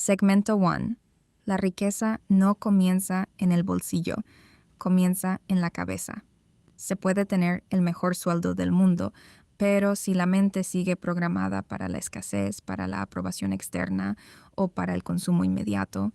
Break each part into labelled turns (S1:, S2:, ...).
S1: Segmento 1. La riqueza no comienza en el bolsillo, comienza en la cabeza. Se puede tener el mejor sueldo del mundo, pero si la mente sigue programada para la escasez, para la aprobación externa o para el consumo inmediato,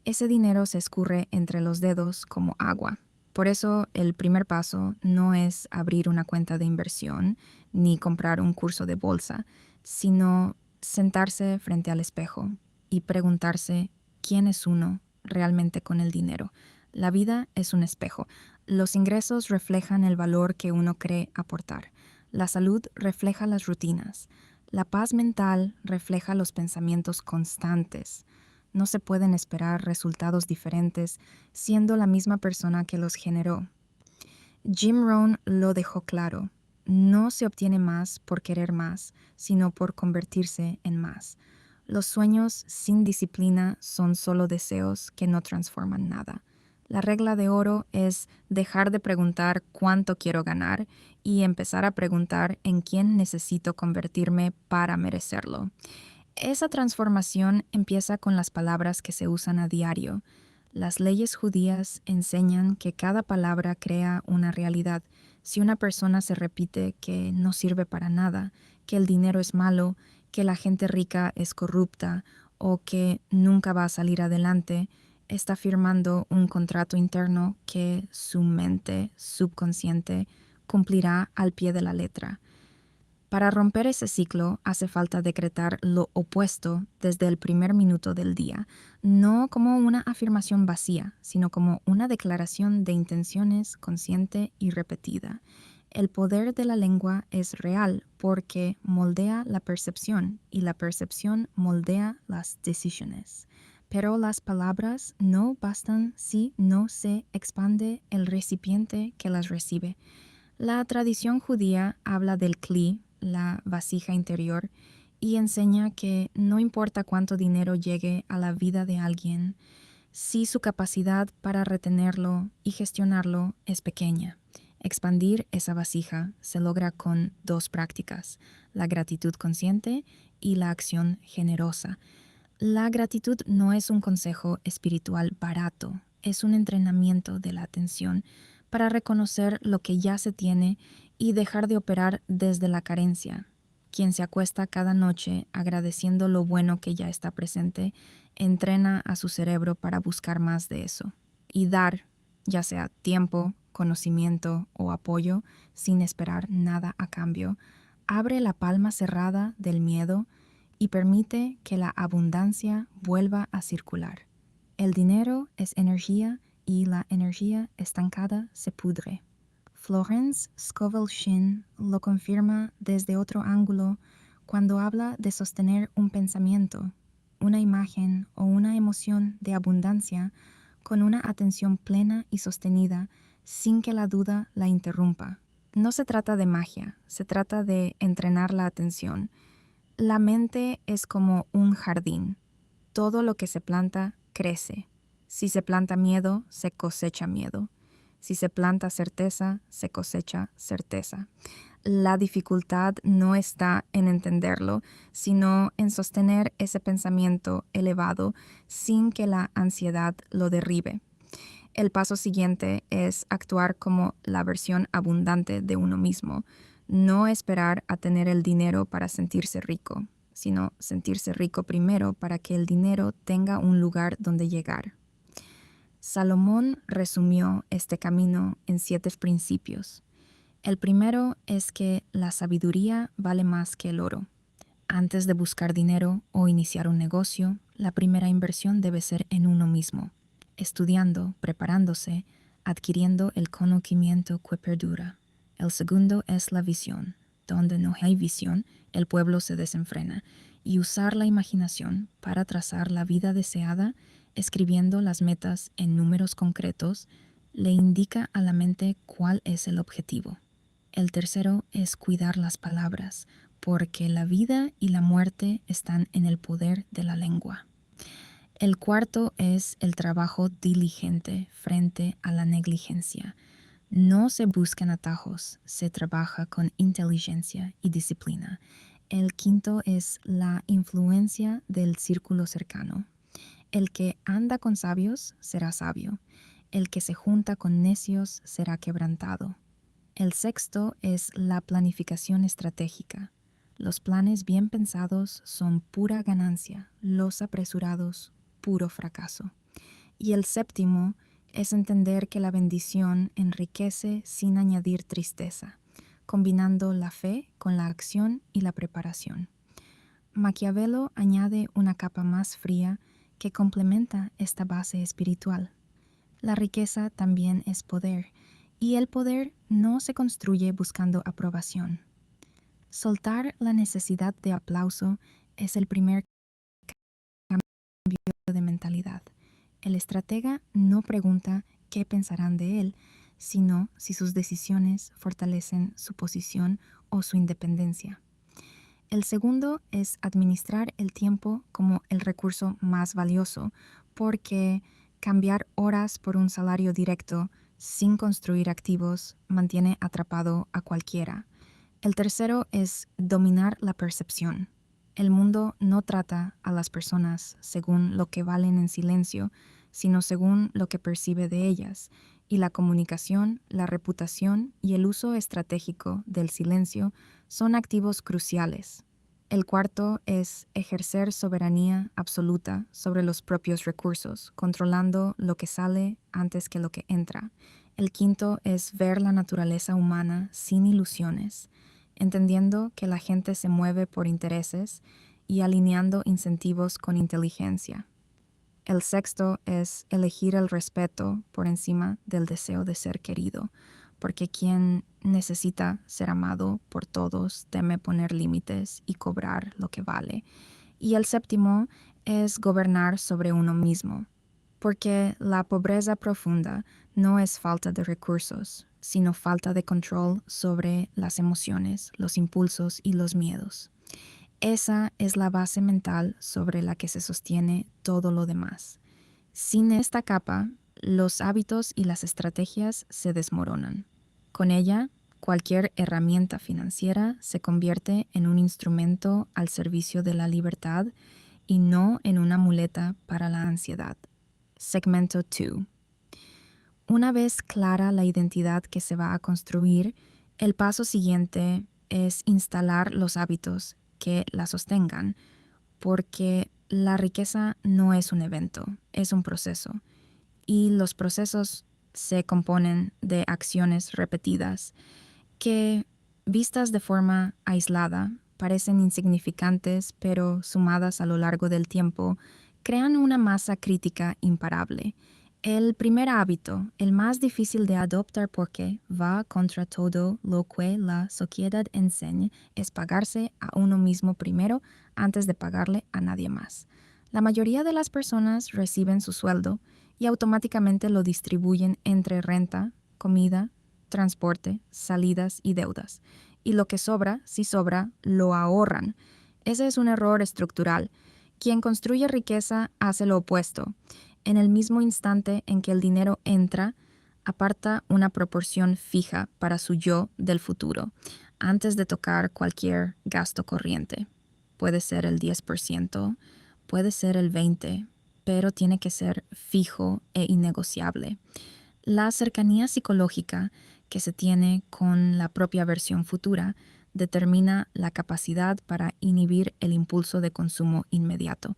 S1: ese dinero se escurre entre los dedos como agua. Por eso el primer paso no es abrir una cuenta de inversión ni comprar un curso de bolsa, sino sentarse frente al espejo y preguntarse quién es uno realmente con el dinero. La vida es un espejo. Los ingresos reflejan el valor que uno cree aportar. La salud refleja las rutinas. La paz mental refleja los pensamientos constantes. No se pueden esperar resultados diferentes siendo la misma persona que los generó. Jim Rohn lo dejó claro. No se obtiene más por querer más, sino por convertirse en más. Los sueños sin disciplina son solo deseos que no transforman nada. La regla de oro es dejar de preguntar cuánto quiero ganar y empezar a preguntar en quién necesito convertirme para merecerlo. Esa transformación empieza con las palabras que se usan a diario. Las leyes judías enseñan que cada palabra crea una realidad. Si una persona se repite que no sirve para nada, que el dinero es malo, que la gente rica es corrupta o que nunca va a salir adelante, está firmando un contrato interno que su mente subconsciente cumplirá al pie de la letra. Para romper ese ciclo hace falta decretar lo opuesto desde el primer minuto del día, no como una afirmación vacía, sino como una declaración de intenciones consciente y repetida. El poder de la lengua es real porque moldea la percepción y la percepción moldea las decisiones. Pero las palabras no bastan si no se expande el recipiente que las recibe. La tradición judía habla del kli, la vasija interior, y enseña que no importa cuánto dinero llegue a la vida de alguien, si su capacidad para retenerlo y gestionarlo es pequeña. Expandir esa vasija se logra con dos prácticas, la gratitud consciente y la acción generosa. La gratitud no es un consejo espiritual barato, es un entrenamiento de la atención para reconocer lo que ya se tiene y dejar de operar desde la carencia. Quien se acuesta cada noche agradeciendo lo bueno que ya está presente, entrena a su cerebro para buscar más de eso y dar, ya sea tiempo, conocimiento o apoyo, sin esperar nada a cambio, abre la palma cerrada del miedo y permite que la abundancia vuelva a circular. El dinero es energía y la energía estancada se pudre. Florence Scovel Shinn lo confirma desde otro ángulo cuando habla de sostener un pensamiento, una imagen o una emoción de abundancia con una atención plena y sostenida sin que la duda la interrumpa. No se trata de magia, se trata de entrenar la atención. La mente es como un jardín. Todo lo que se planta crece. Si se planta miedo, se cosecha miedo. Si se planta certeza, se cosecha certeza. La dificultad no está en entenderlo, sino en sostener ese pensamiento elevado sin que la ansiedad lo derribe. El paso siguiente es actuar como la versión abundante de uno mismo, no esperar a tener el dinero para sentirse rico, sino sentirse rico primero para que el dinero tenga un lugar donde llegar. Salomón resumió este camino en 7 principios. El primero es que la sabiduría vale más que el oro. Antes de buscar dinero o iniciar un negocio, la primera inversión debe ser en uno mismo, estudiando, preparándose, adquiriendo el conocimiento que perdura. El segundo es la visión. Donde no hay visión, el pueblo se desenfrena, y usar la imaginación para trazar la vida deseada, escribiendo las metas en números concretos, le indica a la mente cuál es el objetivo. El tercero es cuidar las palabras, porque la vida y la muerte están en el poder de la lengua. El cuarto es el trabajo diligente frente a la negligencia. No se buscan atajos, se trabaja con inteligencia y disciplina. El quinto es la influencia del círculo cercano. El que anda con sabios será sabio. El que se junta con necios será quebrantado. El sexto es la planificación estratégica. Los planes bien pensados son pura ganancia, los apresurados, puro fracaso. Y el séptimo es entender que la bendición enriquece sin añadir tristeza, combinando la fe con la acción y la preparación. Maquiavelo añade una capa más fría que complementa esta base espiritual. La riqueza también es poder, y el poder no se construye buscando aprobación. Soltar la necesidad de aplauso es el primer cambio de mentalidad. El estratega no pregunta qué pensarán de él, sino si sus decisiones fortalecen su posición o su independencia. El segundo es administrar el tiempo como el recurso más valioso, porque cambiar horas por un salario directo sin construir activos mantiene atrapado a cualquiera. El tercero es dominar la percepción. El mundo no trata a las personas según lo que valen en silencio, sino según lo que percibe de ellas, y la comunicación, la reputación y el uso estratégico del silencio son activos cruciales. El cuarto es ejercer soberanía absoluta sobre los propios recursos, controlando lo que sale antes que lo que entra. El quinto es ver la naturaleza humana sin ilusiones, entendiendo que la gente se mueve por intereses y alineando incentivos con inteligencia. El sexto es elegir el respeto por encima del deseo de ser querido, porque quien necesita ser amado por todos teme poner límites y cobrar lo que vale. Y el séptimo es gobernar sobre uno mismo, porque la pobreza profunda no es falta de recursos, sino falta de control sobre las emociones, los impulsos y los miedos. Esa es la base mental sobre la que se sostiene todo lo demás. Sin esta capa, los hábitos y las estrategias se desmoronan. Con ella, cualquier herramienta financiera se convierte en un instrumento al servicio de la libertad y no en una muleta para la ansiedad. Segmento 2. Una vez clara la identidad que se va a construir, el paso siguiente es instalar los hábitos que la sostengan, porque la riqueza no es un evento, es un proceso, y los procesos se componen de acciones repetidas que, vistas de forma aislada, parecen insignificantes, pero sumadas a lo largo del tiempo, crean una masa crítica imparable. El primer hábito, el más difícil de adoptar porque va contra todo lo que la sociedad enseña, es pagarse a uno mismo primero antes de pagarle a nadie más. La mayoría de las personas reciben su sueldo y automáticamente lo distribuyen entre renta, comida, transporte, salidas y deudas. Y lo que sobra, si sobra, lo ahorran. Ese es un error estructural. Quien construye riqueza hace lo opuesto. En el mismo instante en que el dinero entra, aparta una proporción fija para su yo del futuro, antes de tocar cualquier gasto corriente. Puede ser el 10%, puede ser el 20%, pero tiene que ser fijo e innegociable. La cercanía psicológica que se tiene con la propia versión futura determina la capacidad para inhibir el impulso de consumo inmediato.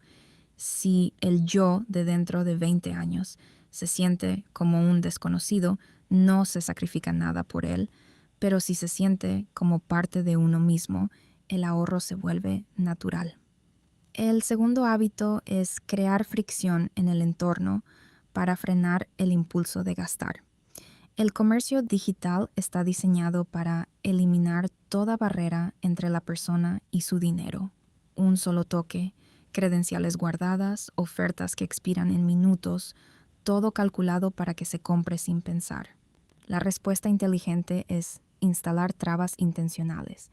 S1: Si el yo de dentro de 20 años se siente como un desconocido, no se sacrifica nada por él, pero si se siente como parte de uno mismo, el ahorro se vuelve natural. El segundo hábito es crear fricción en el entorno para frenar el impulso de gastar. El comercio digital está diseñado para eliminar toda barrera entre la persona y su dinero. Un solo toque, credenciales guardadas, ofertas que expiran en minutos, todo calculado para que se compre sin pensar. La respuesta inteligente es instalar trabas intencionales,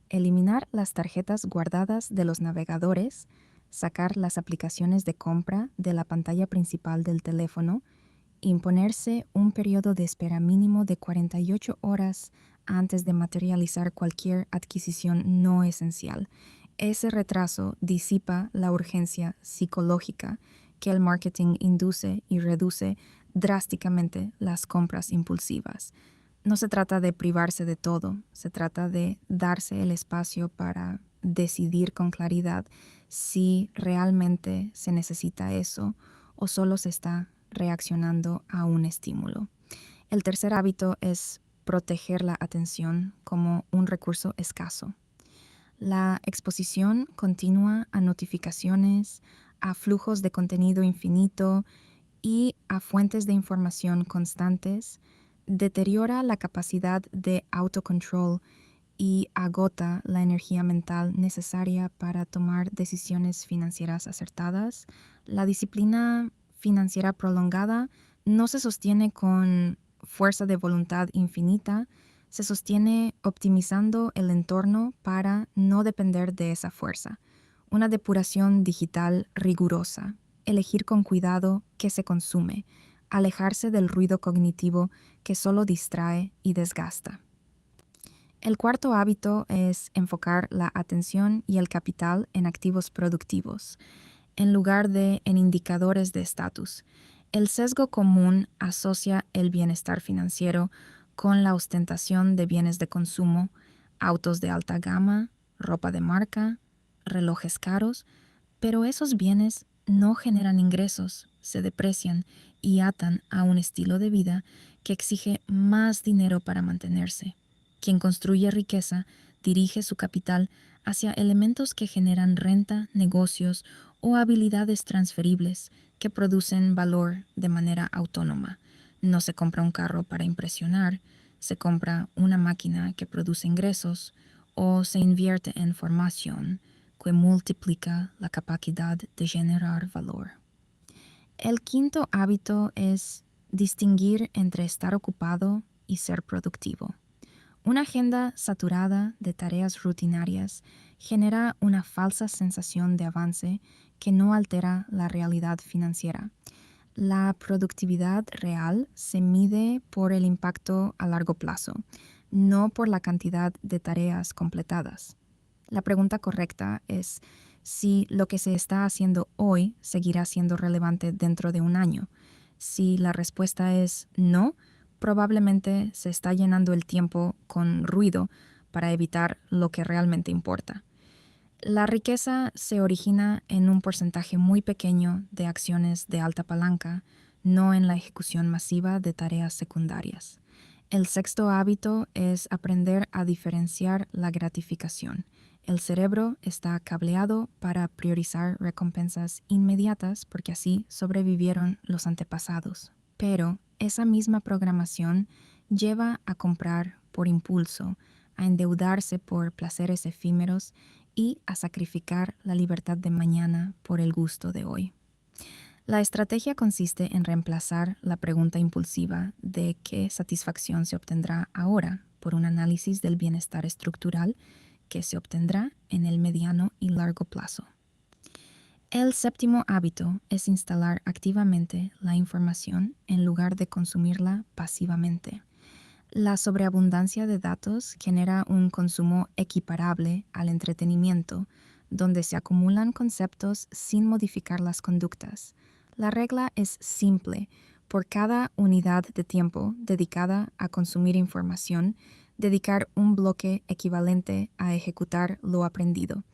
S1: eliminar las tarjetas guardadas de los navegadores, sacar las aplicaciones de compra de la pantalla principal del teléfono, imponerse un periodo de espera mínimo de 48 horas antes de materializar cualquier adquisición no esencial. Ese retraso disipa la urgencia psicológica que el marketing induce y reduce drásticamente las compras impulsivas. No se trata de privarse de todo, se trata de darse el espacio para decidir con claridad si realmente se necesita eso o solo se está reaccionando a un estímulo. El tercer hábito es proteger la atención como un recurso escaso. La exposición continua a notificaciones, a flujos de contenido infinito y a fuentes de información constantes deteriora la capacidad de autocontrol y agota la energía mental necesaria para tomar decisiones financieras acertadas. La disciplina financiera prolongada no se sostiene con fuerza de voluntad infinita, se sostiene optimizando el entorno para no depender de esa fuerza. Una depuración digital rigurosa, elegir con cuidado qué se consume, alejarse del ruido cognitivo que solo distrae y desgasta. El cuarto hábito es enfocar la atención y el capital en activos productivos, en lugar de en indicadores de estatus. El sesgo común asocia el bienestar financiero con la ostentación de bienes de consumo, autos de alta gama, ropa de marca, relojes caros, pero esos bienes no generan ingresos, se deprecian y atan a un estilo de vida que exige más dinero para mantenerse. Quien construye riqueza dirige su capital hacia elementos que generan renta, negocios o habilidades transferibles que producen valor de manera autónoma. No se compra un carro para impresionar, se compra una máquina que produce ingresos o se invierte en formación que multiplica la capacidad de generar valor. El quinto hábito es distinguir entre estar ocupado y ser productivo. Una agenda saturada de tareas rutinarias genera una falsa sensación de avance que no altera la realidad financiera. La productividad real se mide por el impacto a largo plazo, no por la cantidad de tareas completadas. La pregunta correcta es si lo que se está haciendo hoy seguirá siendo relevante dentro de un año. Si la respuesta es no, probablemente se está llenando el tiempo con ruido para evitar lo que realmente importa. La riqueza se origina en un porcentaje muy pequeño de acciones de alta palanca, no en la ejecución masiva de tareas secundarias. El sexto hábito es aprender a diferenciar la gratificación. El cerebro está cableado para priorizar recompensas inmediatas porque así sobrevivieron los antepasados. Pero esa misma programación lleva a comprar por impulso, a endeudarse por placeres efímeros y a sacrificar la libertad de mañana por el gusto de hoy. La estrategia consiste en reemplazar la pregunta impulsiva de qué satisfacción se obtendrá ahora por un análisis del bienestar estructural que se obtendrá en el mediano y largo plazo. El séptimo hábito es instalar activamente la información en lugar de consumirla pasivamente. La sobreabundancia de datos genera un consumo equiparable al entretenimiento, donde se acumulan conceptos sin modificar las conductas. La regla es simple. Por cada unidad de tiempo dedicada a consumir información, dedicar un bloque equivalente a ejecutar lo aprendido.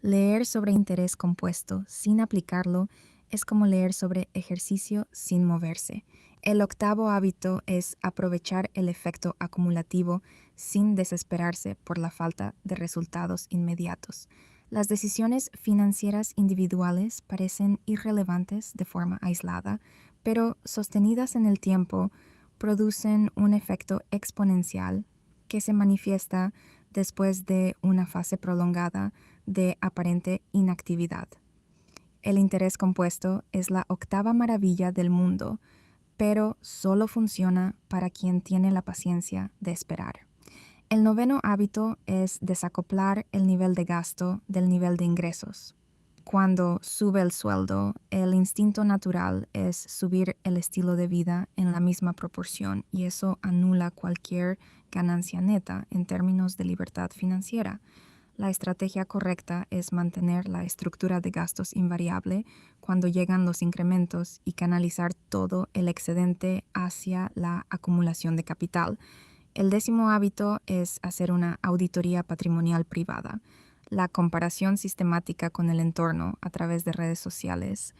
S1: Leer sobre interés compuesto sin aplicarlo es como leer sobre ejercicio sin moverse. El octavo hábito es aprovechar el efecto acumulativo sin desesperarse por la falta de resultados inmediatos. Las decisiones financieras individuales parecen irrelevantes de forma aislada, pero sostenidas en el tiempo producen un efecto exponencial que se manifiesta después de una fase prolongada de aparente inactividad. El interés compuesto es la octava maravilla del mundo, pero solo funciona para quien tiene la paciencia de esperar. El noveno hábito es desacoplar el nivel de gasto del nivel de ingresos. Cuando sube el sueldo, el instinto natural es subir el estilo de vida en la misma proporción y eso anula cualquier ganancia neta en términos de libertad financiera. La estrategia correcta es mantener la estructura de gastos invariable cuando llegan los incrementos y canalizar todo el excedente hacia la acumulación de capital. El 10º hábito es hacer una auditoría patrimonial privada. La comparación sistemática con el entorno a través de redes sociales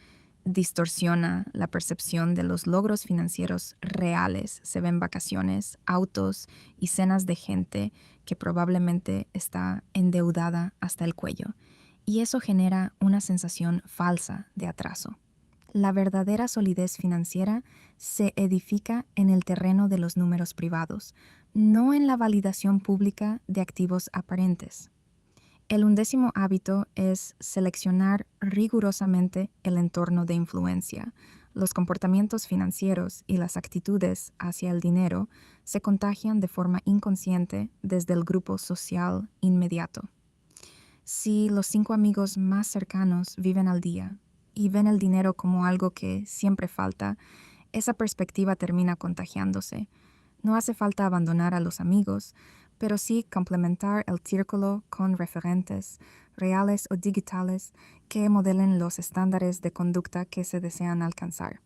S1: distorsiona la percepción de los logros financieros reales. Se ven vacaciones, autos y cenas de gente que probablemente está endeudada hasta el cuello. Y eso genera una sensación falsa de atraso. La verdadera solidez financiera se edifica en el terreno de los números privados, no en la validación pública de activos aparentes. El 11º hábito es seleccionar rigurosamente el entorno de influencia. Los comportamientos financieros y las actitudes hacia el dinero se contagian de forma inconsciente desde el grupo social inmediato. Si los 5 amigos más cercanos viven al día y ven el dinero como algo que siempre falta, esa perspectiva termina contagiándose. No hace falta abandonar a los amigos, pero sí complementar el círculo con referentes, reales o digitales, que modelen los estándares de conducta que se desean alcanzar.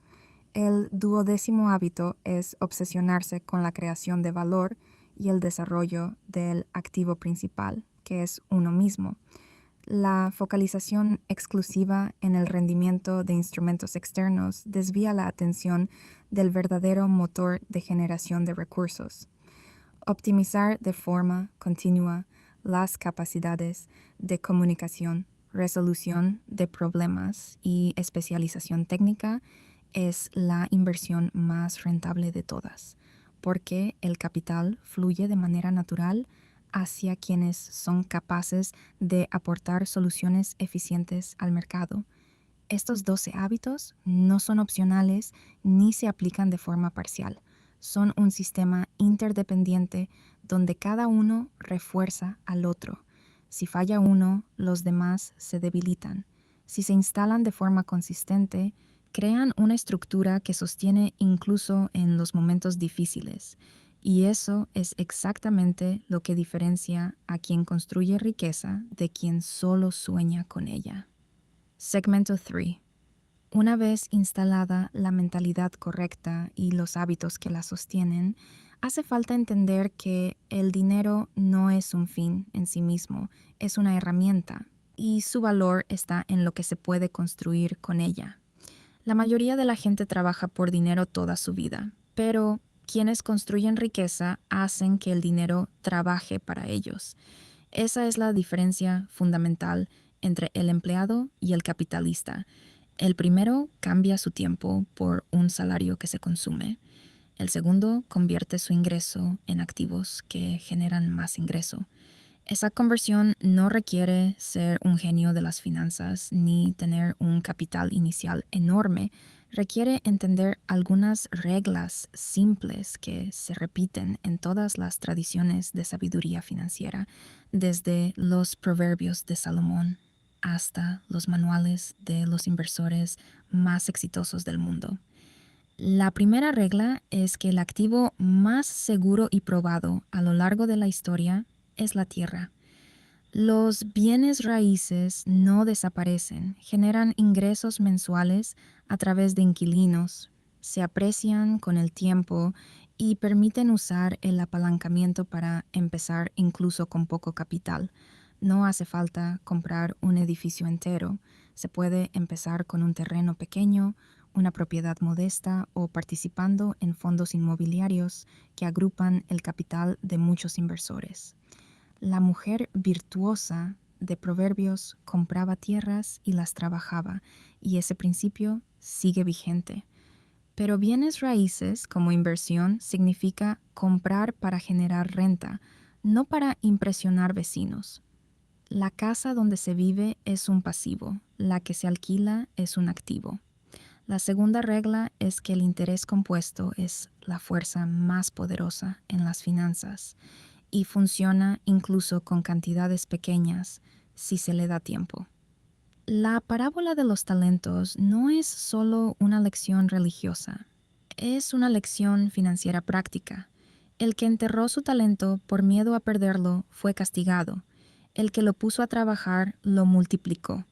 S1: El 12º hábito es obsesionarse con la creación de valor y el desarrollo del activo principal, que es uno mismo. La focalización exclusiva en el rendimiento de instrumentos externos desvía la atención del verdadero motor de generación de recursos. Optimizar de forma continua las capacidades de comunicación, resolución de problemas y especialización técnica es la inversión más rentable de todas, porque el capital fluye de manera natural hacia quienes son capaces de aportar soluciones eficientes al mercado. Estos 12 hábitos no son opcionales ni se aplican de forma parcial. Son un sistema interdependiente donde cada uno refuerza al otro. Si falla uno, los demás se debilitan. Si se instalan de forma consistente, crean una estructura que sostiene incluso en los momentos difíciles. Y eso es exactamente lo que diferencia a quien construye riqueza de quien solo sueña con ella. Segmento 3. Una vez instalada la mentalidad correcta y los hábitos que la sostienen, hace falta entender que el dinero no es un fin en sí mismo, es una herramienta, y su valor está en lo que se puede construir con ella. La mayoría de la gente trabaja por dinero toda su vida, pero quienes construyen riqueza hacen que el dinero trabaje para ellos. Esa es la diferencia fundamental entre el empleado y el capitalista. El primero cambia su tiempo por un salario que se consume. El segundo convierte su ingreso en activos que generan más ingreso. Esa conversión no requiere ser un genio de las finanzas ni tener un capital inicial enorme. Requiere entender algunas reglas simples que se repiten en todas las tradiciones de sabiduría financiera, desde los proverbios de Salomón hasta los manuales de los inversores más exitosos del mundo. La primera regla es que el activo más seguro y probado a lo largo de la historia es la tierra. Los bienes raíces no desaparecen, generan ingresos mensuales a través de inquilinos, se aprecian con el tiempo y permiten usar el apalancamiento para empezar incluso con poco capital. No hace falta comprar un edificio entero, se puede empezar con un terreno pequeño, una propiedad modesta o participando en fondos inmobiliarios que agrupan el capital de muchos inversores. La mujer virtuosa de Proverbios compraba tierras y las trabajaba, y ese principio sigue vigente. Pero bienes raíces como inversión significa comprar para generar renta, no para impresionar vecinos. La casa donde se vive es un pasivo, la que se alquila es un activo. La segunda regla es que el interés compuesto es la fuerza más poderosa en las finanzas y funciona incluso con cantidades pequeñas si se le da tiempo. La parábola de los talentos no es solo una lección religiosa, es una lección financiera práctica. El que enterró su talento por miedo a perderlo fue castigado. El que lo puso a trabajar lo multiplicó.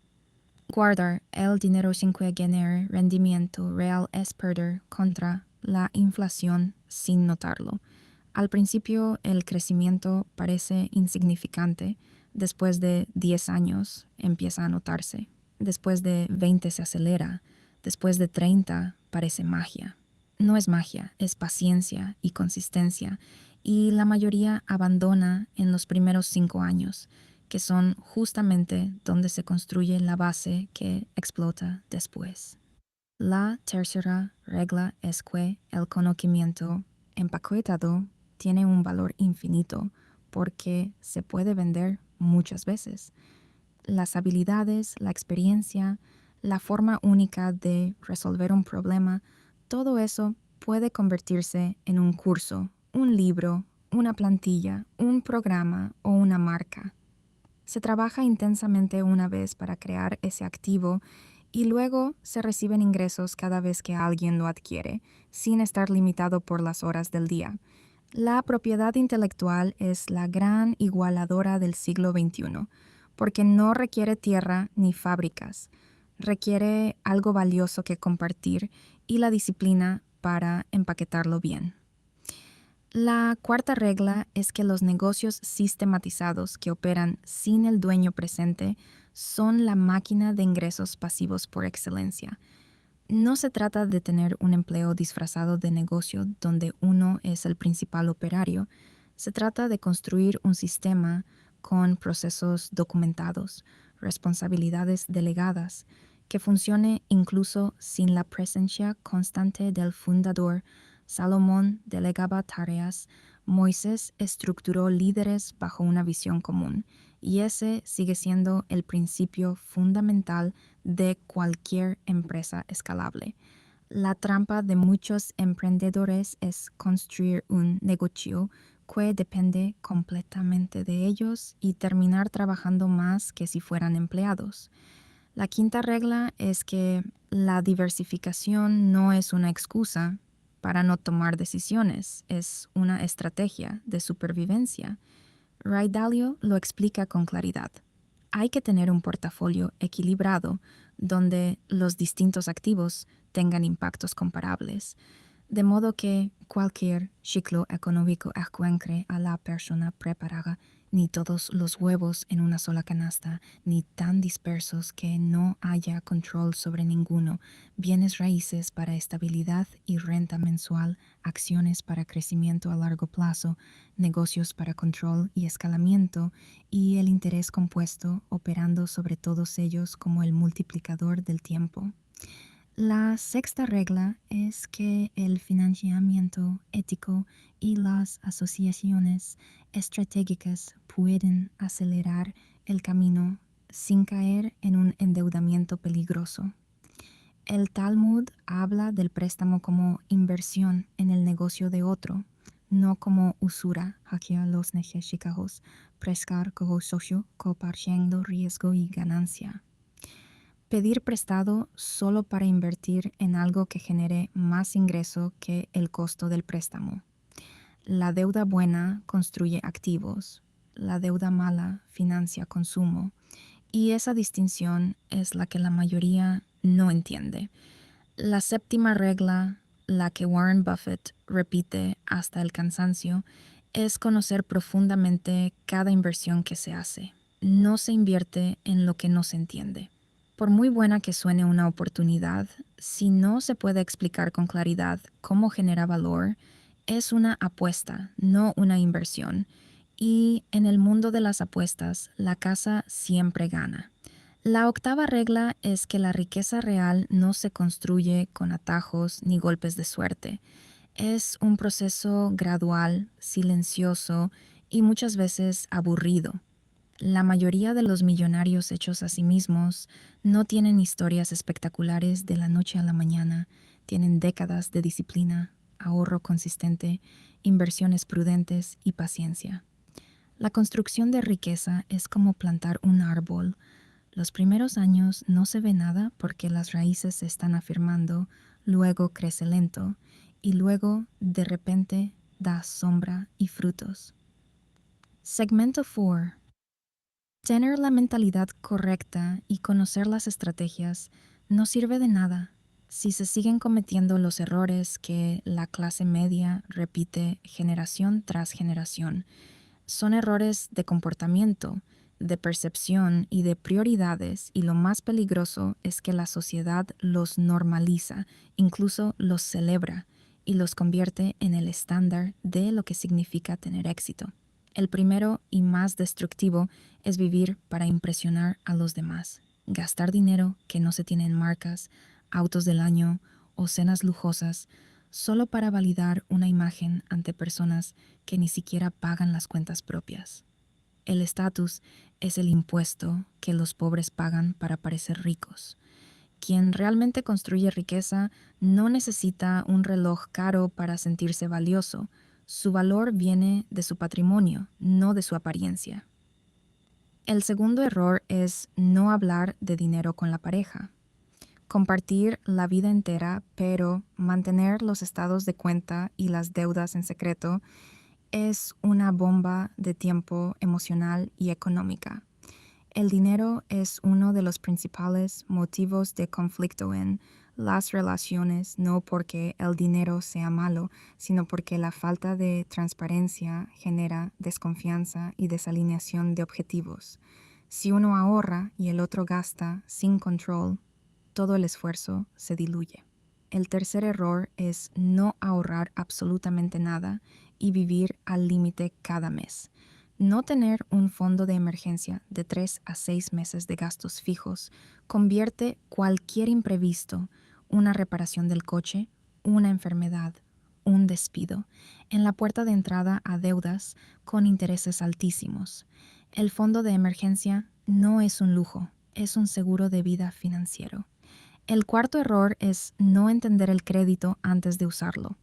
S1: Guardar el dinero sin que genere rendimiento real es perder contra la inflación sin notarlo. Al principio el crecimiento parece insignificante, después de 10 años empieza a notarse, después de 20 se acelera, después de 30 parece magia. No es magia, es paciencia y consistencia, y la mayoría abandona en los primeros 5 años, que son justamente donde se construye la base que explota después. La tercera regla es que el conocimiento empaquetado tiene un valor infinito porque se puede vender muchas veces. Las habilidades, la experiencia, la forma única de resolver un problema, todo eso puede convertirse en un curso, un libro, una plantilla, un programa o una marca. Se trabaja intensamente una vez para crear ese activo y luego se reciben ingresos cada vez que alguien lo adquiere, sin estar limitado por las horas del día. La propiedad intelectual es la gran igualadora del siglo XXI, porque no requiere tierra ni fábricas, requiere algo valioso que compartir y la disciplina para empaquetarlo bien. La cuarta regla es que los negocios sistematizados que operan sin el dueño presente son la máquina de ingresos pasivos por excelencia. No se trata de tener un empleo disfrazado de negocio donde uno es el principal operario. Se trata de construir un sistema con procesos documentados, responsabilidades delegadas, que funcione incluso sin la presencia constante del fundador. Salomón delegaba tareas, Moisés estructuró líderes bajo una visión común, y ese sigue siendo el principio fundamental de cualquier empresa escalable. La trampa de muchos emprendedores es construir un negocio que depende completamente de ellos y terminar trabajando más que si fueran empleados. La quinta regla es que la diversificación no es una excusa para no tomar decisiones, es una estrategia de supervivencia. Ray Dalio lo explica con claridad. Hay que tener un portafolio equilibrado donde los distintos activos tengan impactos comparables, de modo que cualquier ciclo económico encuentre a la persona preparada, ni todos los huevos en una sola canasta, ni tan dispersos que no haya control sobre ninguno, bienes raíces para estabilidad y renta mensual, acciones para crecimiento a largo plazo, negocios para control y escalamiento, y el interés compuesto operando sobre todos ellos como el multiplicador del tiempo. La sexta regla es que el financiamiento ético y las asociaciones estratégicas pueden acelerar el camino sin caer en un endeudamiento peligroso. El Talmud habla del préstamo como inversión en el negocio de otro, no como usura, hacia los nesheshikajos, prestar como socio, compartiendo riesgo y ganancia. Pedir prestado solo para invertir en algo que genere más ingreso que el costo del préstamo. La deuda buena construye activos, la deuda mala financia consumo, y esa distinción es la que la mayoría no entiende. La séptima regla, la que Warren Buffett repite hasta el cansancio, es conocer profundamente cada inversión que se hace. No se invierte en lo que no se entiende. Por muy buena que suene una oportunidad, si no se puede explicar con claridad cómo genera valor, es una apuesta, no una inversión. Y en el mundo de las apuestas, la casa siempre gana. La octava regla es que la riqueza real no se construye con atajos ni golpes de suerte. Es un proceso gradual, silencioso y muchas veces aburrido. La mayoría de los millonarios hechos a sí mismos no tienen historias espectaculares de la noche a la mañana, tienen décadas de disciplina, ahorro consistente, inversiones prudentes y paciencia. La construcción de riqueza es como plantar un árbol. Los primeros años no se ve nada porque las raíces se están afirmando, luego crece lento y luego, de repente, da sombra y frutos. Segmento 4. Tener la mentalidad correcta y conocer las estrategias no sirve de nada si se siguen cometiendo los errores que la clase media repite generación tras generación. Son errores de comportamiento, de percepción y de prioridades, y lo más peligroso es que la sociedad los normaliza, incluso los celebra y los convierte en el estándar de lo que significa tener éxito. El primero y más destructivo es vivir para impresionar a los demás, gastar dinero que no se tiene en marcas, autos del año o cenas lujosas, solo para validar una imagen ante personas que ni siquiera pagan las cuentas propias. El estatus es el impuesto que los pobres pagan para parecer ricos. Quien realmente construye riqueza no necesita un reloj caro para sentirse valioso. Su valor viene de su patrimonio, no de su apariencia. El segundo error es no hablar de dinero con la pareja. Compartir la vida entera, pero mantener los estados de cuenta y las deudas en secreto es una bomba de tiempo emocional y económica. El dinero es uno de los principales motivos de conflicto en las relaciones, no porque el dinero sea malo, sino porque la falta de transparencia genera desconfianza y desalineación de objetivos. Si uno ahorra y el otro gasta sin control, todo el esfuerzo se diluye. El tercer error es no ahorrar absolutamente nada y vivir al límite cada mes. No tener un fondo de emergencia de 3 a 6 meses de gastos fijos convierte cualquier imprevisto, una reparación del coche, una enfermedad, un despido, en la puerta de entrada a deudas con intereses altísimos. El fondo de emergencia no es un lujo, es un seguro de vida financiero. El cuarto error es no entender el crédito antes de usarlo.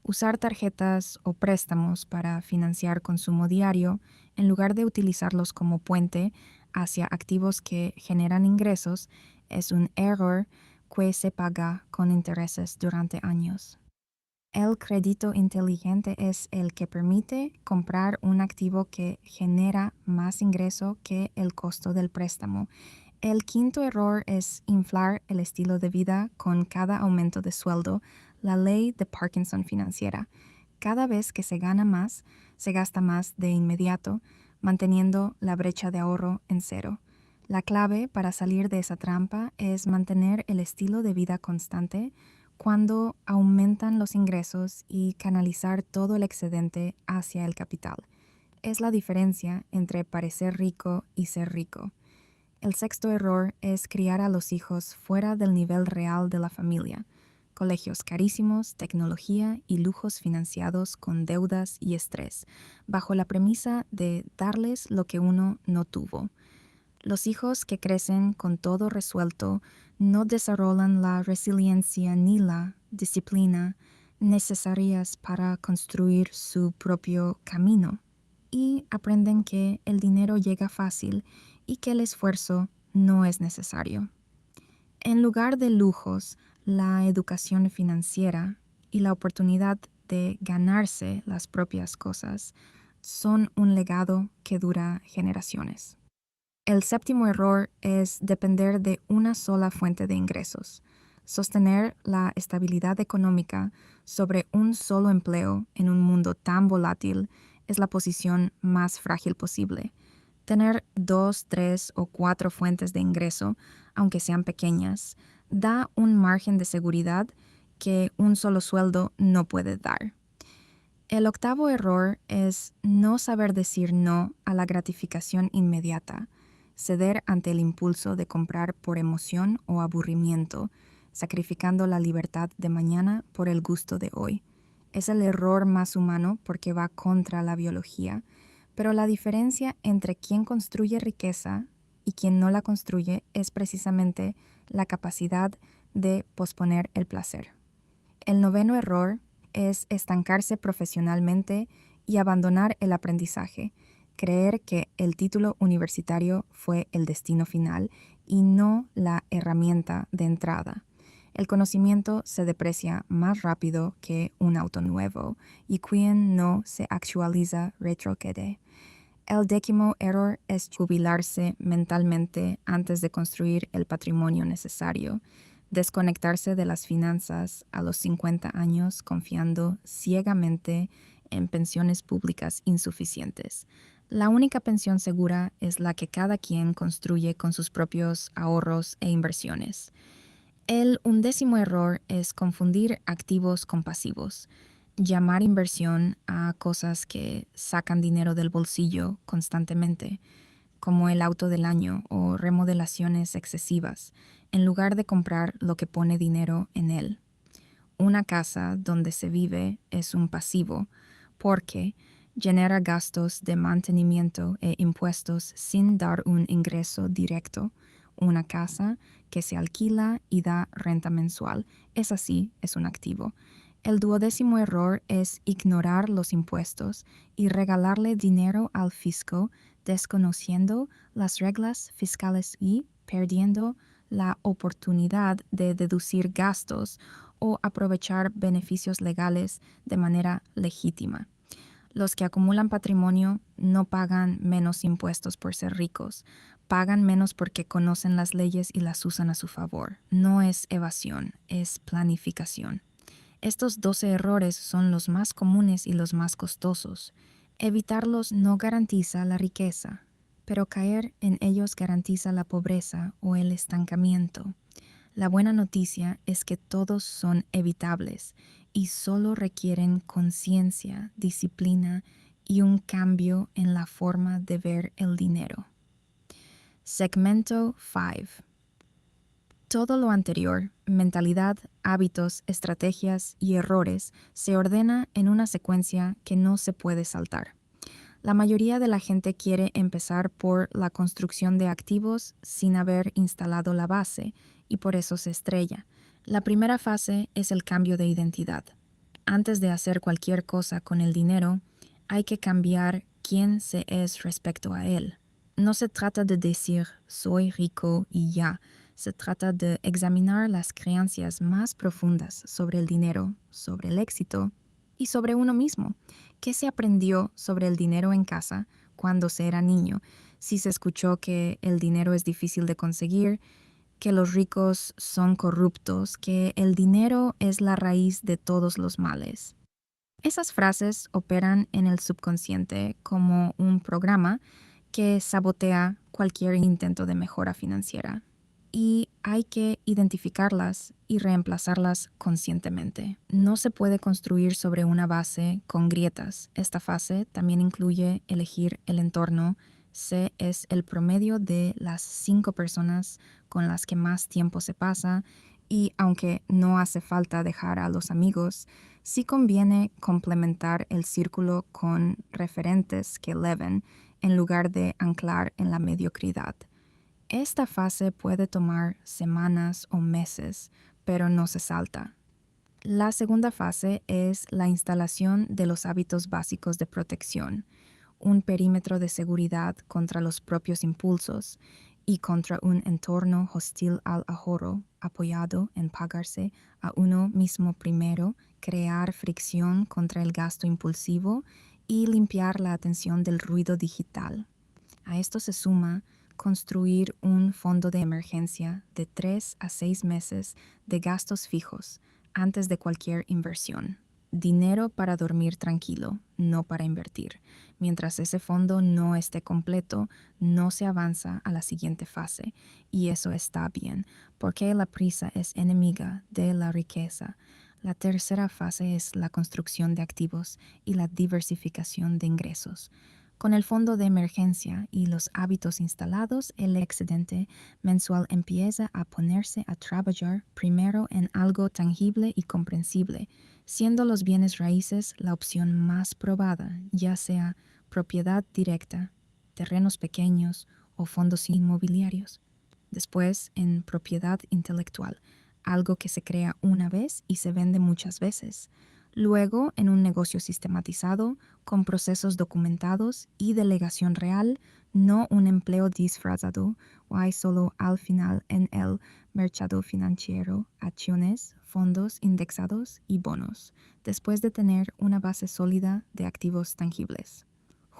S1: Usar tarjetas o préstamos para financiar consumo diario en lugar de utilizarlos como puente hacia activos que generan ingresos es un error que se paga con intereses durante años. El crédito inteligente es el que permite comprar un activo que genera más ingreso que el costo del préstamo. El quinto error es inflar el estilo de vida con cada aumento de sueldo, la ley de Parkinson financiera. Cada vez que se gana más, se gasta más de inmediato, manteniendo la brecha de ahorro en cero. La clave para salir de esa trampa es mantener el estilo de vida constante cuando aumentan los ingresos y canalizar todo el excedente hacia el capital. Es la diferencia entre parecer rico y ser rico. El sexto error es criar a los hijos fuera del nivel real de la familia. Colegios carísimos, tecnología y lujos financiados con deudas y estrés, bajo la premisa de darles lo que uno no tuvo. Los hijos que crecen con todo resuelto no desarrollan la resiliencia ni la disciplina necesarias para construir su propio camino y aprenden que el dinero llega fácil y que el esfuerzo no es necesario. En lugar de lujos, la educación financiera y la oportunidad de ganarse las propias cosas son un legado que dura generaciones. El séptimo error es depender de una sola fuente de ingresos. Sostener la estabilidad económica sobre un solo empleo en un mundo tan volátil es la posición más frágil posible. Tener 2, 3 o 4 fuentes de ingreso, aunque sean pequeñas, da un margen de seguridad que un solo sueldo no puede dar. El octavo error es no saber decir no a la gratificación inmediata, ceder ante el impulso de comprar por emoción o aburrimiento, sacrificando la libertad de mañana por el gusto de hoy. Es el error más humano porque va contra la biología, pero la diferencia entre quien construye riqueza y quien no la construye es precisamente la capacidad de posponer el placer. El noveno error es estancarse profesionalmente y abandonar el aprendizaje, creer que el título universitario fue el destino final y no la herramienta de entrada. El conocimiento se deprecia más rápido que un auto nuevo y quien no se actualiza retrocede. El 10º error es jubilarse mentalmente antes de construir el patrimonio necesario, desconectarse de las finanzas a los 50 años confiando ciegamente en pensiones públicas insuficientes. La única pensión segura es la que cada quien construye con sus propios ahorros e inversiones. El 11º error es confundir activos con pasivos. Llamar inversión a cosas que sacan dinero del bolsillo constantemente, como el auto del año o remodelaciones excesivas, en lugar de comprar lo que pone dinero en él. Una casa donde se vive es un pasivo porque genera gastos de mantenimiento e impuestos sin dar un ingreso directo. Una casa que se alquila y da renta mensual, es así, es un activo. El 12º error es ignorar los impuestos y regalarle dinero al fisco desconociendo las reglas fiscales y perdiendo la oportunidad de deducir gastos o aprovechar beneficios legales de manera legítima. Los que acumulan patrimonio no pagan menos impuestos por ser ricos, pagan menos porque conocen las leyes y las usan a su favor. No es evasión, es planificación. Estos 12 errores son los más comunes y los más costosos. Evitarlos no garantiza la riqueza, pero caer en ellos garantiza la pobreza o el estancamiento. La buena noticia es que todos son evitables y solo requieren conciencia, disciplina y un cambio en la forma de ver el dinero. Segmento 5. Todo lo anterior, mentalidad, hábitos, estrategias y errores, se ordena en una secuencia que no se puede saltar. La mayoría de la gente quiere empezar por la construcción de activos sin haber instalado la base y por eso se estrella. La primera fase es el cambio de identidad. Antes de hacer cualquier cosa con el dinero, hay que cambiar quién se es respecto a él. No se trata de decir soy rico y ya. Se trata de examinar las creencias más profundas sobre el dinero, sobre el éxito y sobre uno mismo. ¿Qué se aprendió sobre el dinero en casa cuando se era niño? Si se escuchó que el dinero es difícil de conseguir, que los ricos son corruptos, que el dinero es la raíz de todos los males. Esas frases operan en el subconsciente como un programa que sabotea cualquier intento de mejora financiera. Y hay que identificarlas y reemplazarlas conscientemente. No se puede construir sobre una base con grietas. Esta fase también incluye elegir el entorno. C es el promedio de las 5 personas con las que más tiempo se pasa y aunque no hace falta dejar a los amigos, sí conviene complementar el círculo con referentes que eleven en lugar de anclar en la mediocridad. Esta fase puede tomar semanas o meses, pero no se salta. La segunda fase es la instalación de los hábitos básicos de protección, un perímetro de seguridad contra los propios impulsos y contra un entorno hostil al ahorro, apoyado en pagarse a uno mismo primero, crear fricción contra el gasto impulsivo y limpiar la atención del ruido digital. A esto se suma construir un fondo de emergencia de 3 a 6 meses de gastos fijos antes de cualquier inversión. Dinero para dormir tranquilo, no para invertir. Mientras ese fondo no esté completo, no se avanza a la siguiente fase. Y eso está bien, porque la prisa es enemiga de la riqueza. La tercera fase es la construcción de activos y la diversificación de ingresos. Con el fondo de emergencia y los hábitos instalados, el excedente mensual empieza a ponerse a trabajar primero en algo tangible y comprensible, siendo los bienes raíces la opción más probada, ya sea propiedad directa, terrenos pequeños o fondos inmobiliarios. Después, en propiedad intelectual, algo que se crea una vez y se vende muchas veces. Luego, en un negocio sistematizado, con procesos documentados y delegación real, no un empleo disfrazado, o hay solo al final en el mercado financiero, acciones, fondos indexados y bonos, después de tener una base sólida de activos tangibles.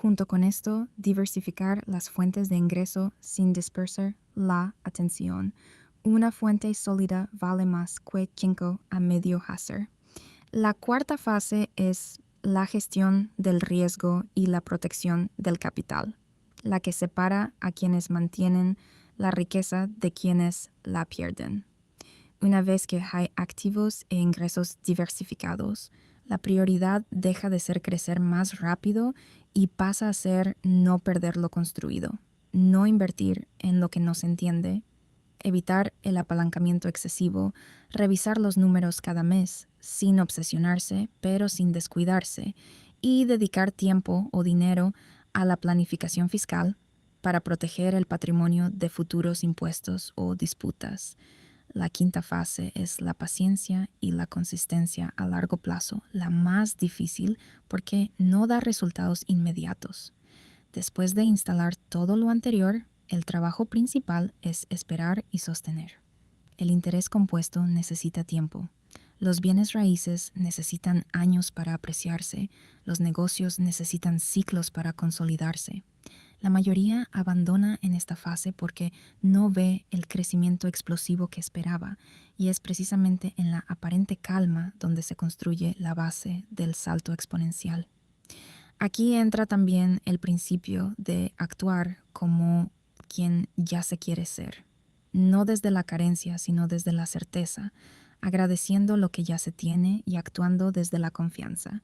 S1: Junto con esto, diversificar las fuentes de ingreso sin dispersar la atención. Una fuente sólida vale más que 5 a medio hacer. La cuarta fase es la gestión del riesgo y la protección del capital, la que separa a quienes mantienen la riqueza de quienes la pierden. Una vez que hay activos e ingresos diversificados, la prioridad deja de ser crecer más rápido y pasa a ser no perder lo construido, no invertir en lo que no se entiende, evitar el apalancamiento excesivo, revisar los números cada mes, sin obsesionarse, pero sin descuidarse, y dedicar tiempo o dinero a la planificación fiscal para proteger el patrimonio de futuros impuestos o disputas. La quinta fase es la paciencia y la consistencia a largo plazo, la más difícil porque no da resultados inmediatos. Después de instalar todo lo anterior, el trabajo principal es esperar y sostener. El interés compuesto necesita tiempo. Los bienes raíces necesitan años para apreciarse, los negocios necesitan ciclos para consolidarse. La mayoría abandona en esta fase porque no ve el crecimiento explosivo que esperaba, y es precisamente en la aparente calma donde se construye la base del salto exponencial. Aquí entra también el principio de actuar como quien ya se quiere ser, no desde la carencia, sino desde la certeza, agradeciendo lo que ya se tiene y actuando desde la confianza.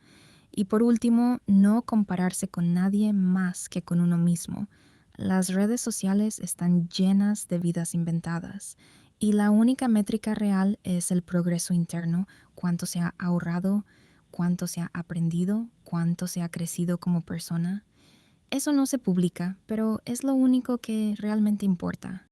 S1: Y por último, no compararse con nadie más que con uno mismo. Las redes sociales están llenas de vidas inventadas y la única métrica real es el progreso interno, cuánto se ha ahorrado, cuánto se ha aprendido, cuánto se ha crecido como persona. Eso no se publica, pero es lo único que realmente importa.